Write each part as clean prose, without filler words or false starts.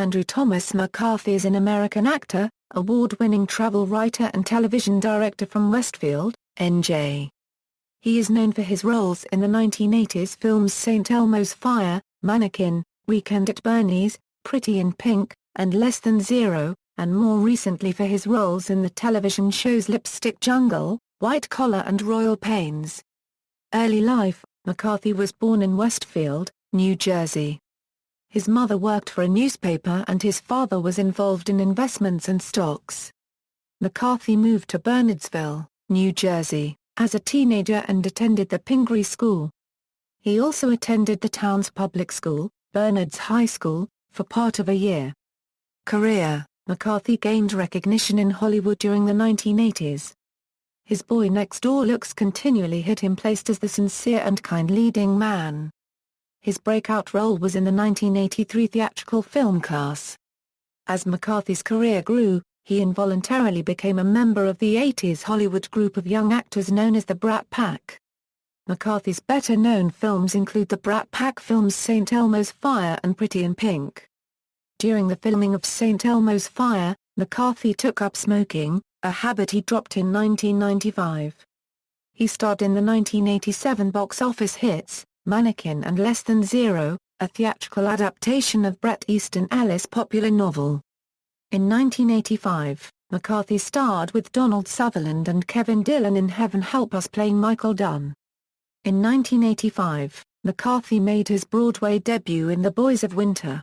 Andrew Thomas McCarthy is an American actor, award-winning travel writer and television director from Westfield, NJ. He is known for his roles in the 1980s films St. Elmo's Fire, Mannequin, Weekend at Bernie's, Pretty in Pink, and Less Than Zero, and more recently for his roles in the television shows Lipstick Jungle, White Collar and Royal Pains. Early life: McCarthy was born in Westfield, New Jersey. His mother worked for a newspaper and his father was involved in investments and stocks. McCarthy moved to Bernardsville, New Jersey, as a teenager and attended the Pingree School. He also attended the town's public school, Bernards High School, for part of a year. Career: McCarthy gained recognition in Hollywood during the 1980s. His Boy Next Door looks continually hit him, placed as the sincere and kind leading man. His breakout role was in the 1983 theatrical film Class. As McCarthy's career grew, he involuntarily became a member of the 80s Hollywood group of young actors known as the Brat Pack. McCarthy's better-known films include the Brat Pack films St. Elmo's Fire and Pretty in Pink. During the filming of St. Elmo's Fire, McCarthy took up smoking, a habit he dropped in 1995. He starred in the 1987 box office hits, Mannequin and Less Than Zero, a theatrical adaptation of Bret Easton Ellis' popular novel. In 1985, McCarthy starred with Donald Sutherland and Kevin Dillon in Heaven Help Us playing Michael Dunn. In 1985, McCarthy made his Broadway debut in The Boys of Winter.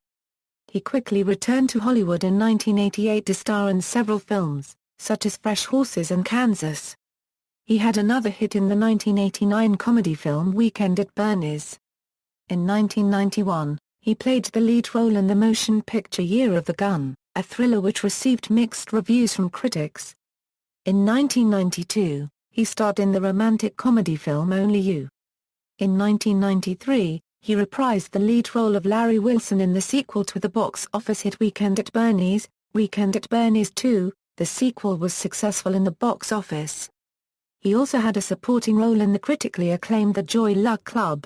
He quickly returned to Hollywood in 1988 to star in several films, such as Fresh Horses and Kansas. He had another hit in the 1989 comedy film Weekend at Bernie's. In 1991, he played the lead role in the motion picture Year of the Gun, a thriller which received mixed reviews from critics. In 1992, he starred in the romantic comedy film Only You. In 1993, he reprised the lead role of Larry Wilson in the sequel to the box office hit Weekend at Bernie's, Weekend at Bernie's 2. The sequel was successful in the box office. He also had a supporting role in the critically acclaimed The Joy Luck Club.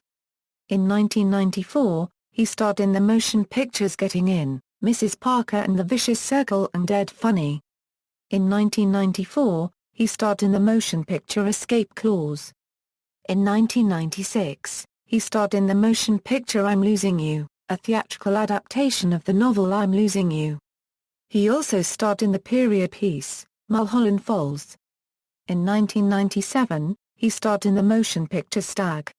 In 1994, he starred in the motion pictures Getting In, Mrs. Parker and The Vicious Circle and Dead Funny. In 1994, he starred in the motion picture Escape Clause. In 1996, he starred in the motion picture I'm Losing You, a theatrical adaptation of the novel I'm Losing You. He also starred in the period piece, Mulholland Falls. In 1997, he starred in the motion picture Stag.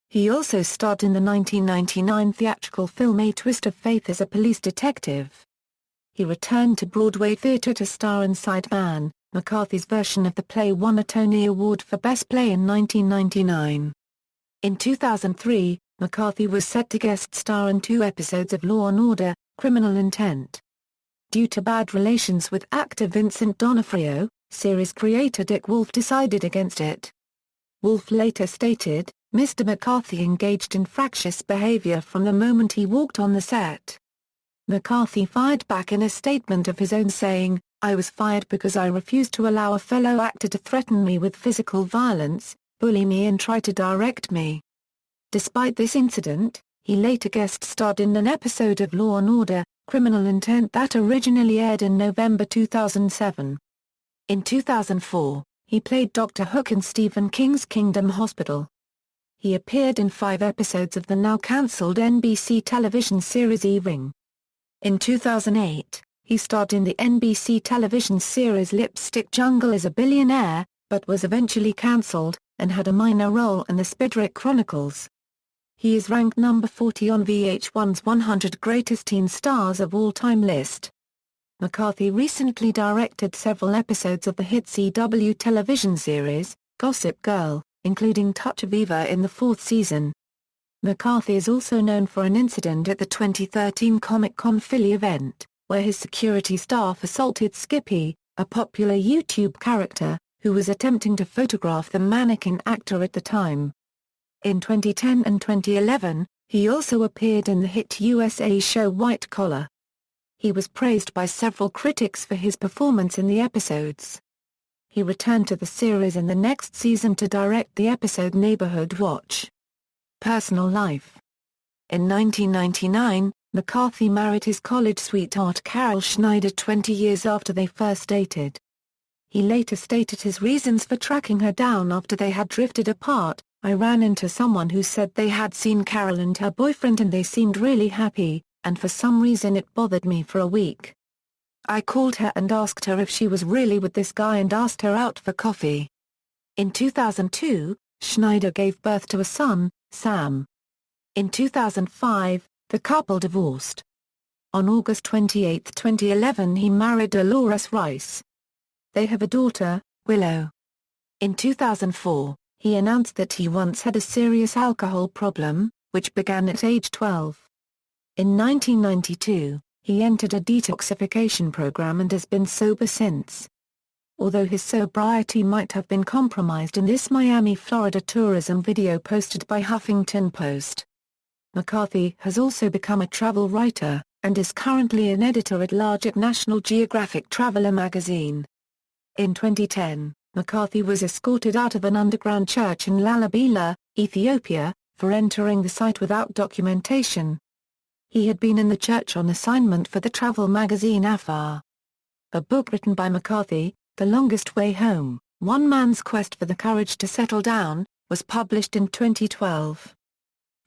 He also starred in the 1999 theatrical film A Twist of Faith as a police detective. He returned to Broadway theatre to star in Sideman. McCarthy's version of the play won a Tony Award for Best Play in 1999. In 2003, McCarthy was set to guest star in 2 episodes of Law & Order, Criminal Intent. Due to bad relations with actor Vincent D'Onofrio, series creator Dick Wolf decided against it. Wolf later stated, "Mr. McCarthy engaged in fractious behavior from the moment he walked on the set." McCarthy fired back in a statement of his own saying, "I was fired because I refused to allow a fellow actor to threaten me with physical violence, bully me and try to direct me." Despite this incident, he later guest starred in an episode of Law & Order, Criminal Intent that originally aired in November 2007. In 2004, he played Dr. Hook in Stephen King's Kingdom Hospital. He appeared in 5 episodes of the now-cancelled NBC television series E-Ring. In 2008, he starred in the NBC television series Lipstick Jungle as a billionaire, but was eventually cancelled, and had a minor role in the Spidrick Chronicles. He is ranked number 40 on VH1's 100 Greatest Teen Stars of All Time list. McCarthy recently directed several episodes of the hit CW television series, Gossip Girl, including Touch of Eva in the 4th season. McCarthy is also known for an incident at the 2013 Comic-Con Philly event, where his security staff assaulted Skippy, a popular YouTube character, who was attempting to photograph the Mannequin actor at the time. In 2010 and 2011, he also appeared in the hit USA show White Collar. He was praised by several critics for his performance in the episodes. He returned to the series in the next season to direct the episode Neighborhood Watch. Personal life. In 1999, McCarthy married his college sweetheart Carol Schneider 20 years after they first dated. He later stated his reasons for tracking her down after they had drifted apart: "I ran into someone who said they had seen Carol and her boyfriend and they seemed really happy, and for some reason it bothered me for a week. I called her and asked her if she was really with this guy and asked her out for coffee." In 2002, Schneider gave birth to a son, Sam. In 2005, the couple divorced. On August 28, 2011 he married Dolores Rice. They have a daughter, Willow. In 2004, he announced that he once had a serious alcohol problem, which began at age 12. In 1992, he entered a detoxification program and has been sober since. Although his sobriety might have been compromised in this Miami, Florida tourism video posted by Huffington Post. McCarthy has also become a travel writer, and is currently an editor-at-large at National Geographic Traveler magazine. In 2010, McCarthy was escorted out of an underground church in Lalibela, Ethiopia, for entering the site without documentation. He had been in the church on assignment for the travel magazine Afar. A book written by McCarthy, The Longest Way Home, One Man's Quest for the Courage to Settle Down, was published in 2012.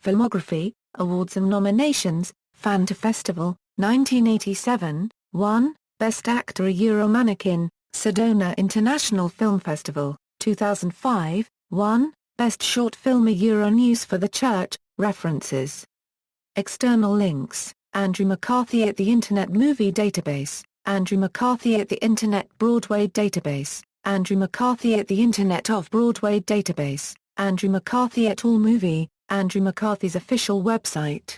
Filmography, awards and nominations: Fanta Festival, 1987, 1, Best Actor Mannequin, Sedona International Film Festival, 2005, 1, Best Short Film News for the Church, references. External links: Andrew McCarthy at the Internet Movie Database, Andrew McCarthy at the Internet Broadway Database, Andrew McCarthy at the Internet Off-Broadway Database, Andrew McCarthy at AllMovie, Andrew McCarthy's official website.